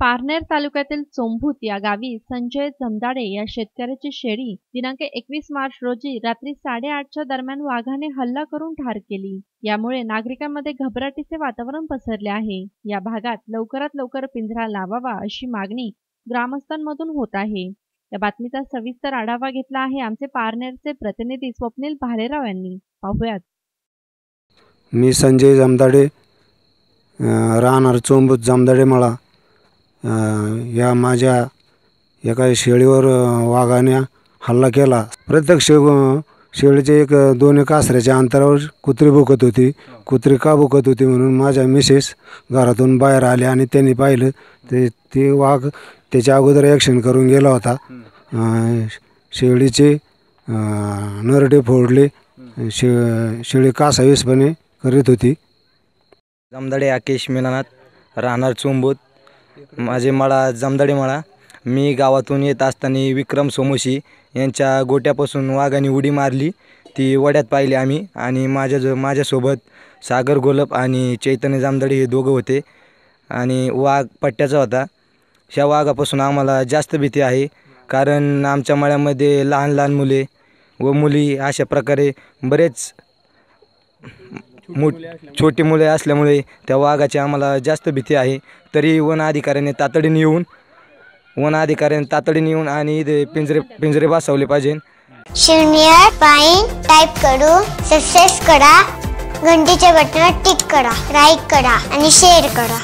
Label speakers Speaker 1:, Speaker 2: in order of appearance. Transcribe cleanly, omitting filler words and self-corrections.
Speaker 1: पारनेर तालुक्यातील चोंभूत या गावी संजय जमदाडे या शेतकऱ्याची शेळी दिनांक 21 मार्च रोजी रात्री 8:30च्या दरम्यान वाघाने हल्ला करून ठार केली। यामुळे नागरिकांमध्ये घबराटीचे वातावरण पसरले आहे। या भागात लवकरात लवकर पिंजरा लावावा अशी मागणी ग्रामस्थांमधून होत आहे। या बातमीचा सविस्तर आढावा घेतला आहे आमचे पारनेरचे प्रतिनिधी स्वप्नील भालेराव यांनी। पाहूयात।
Speaker 2: मी संजय जमदाडे, राहणार चोंभूत जमदाडे मळा। या माझ्या एका शेळीवर वाघाने हल्ला केला। प्रत्यक्ष शेळीचे 2 आसऱ्याच्या अंतरावर कुत्री भुकत होती। कुत्री का भुकत होती म्हणून माझ्या मिसेस घरातून बाहेर आले आणि त्यांनी पाहिलं ते वाघ त्याच्या अगोदर ॲक्शन करून गेला होता। शेळीचे नरडे फोडले। शेळी कासावीसपणे करीत होती।
Speaker 3: जमदाडे आकेश मेनानाथ, राहणार चोंभूत, माझे मळा जमदाडे मळा। मी गावातून येत असताना विक्रम सोमोशी यांच्या गोट्यापासून वाघाने उडी मारली। ती वड्यात पाहिली आम्ही आणि माझ्यासोबत सागर गोलप आणि चैतन्य जमदाडे हे दोघं होते आणि वाघ पट्ट्याचा होता। ह्या वाघापासून आम्हाला जास्त भीती आहे, कारण आमच्या मळ्यामध्ये लहान लहान मुले व मुली अशा प्रकारे बरेच छोटी मुले असल्यामुळे त्या वाघाची आम्हाला जास्त भीती आहे। तरी वन अधिकाऱ्यांनी तातडीने येऊन आणि इथे पिंजरे बसवले पाहिजे।
Speaker 4: 0 पाइन टाइप करू, सक्सेस करा, घंटीच्या बटनावर टिक करा, लाईक करा आणि शेअर करा।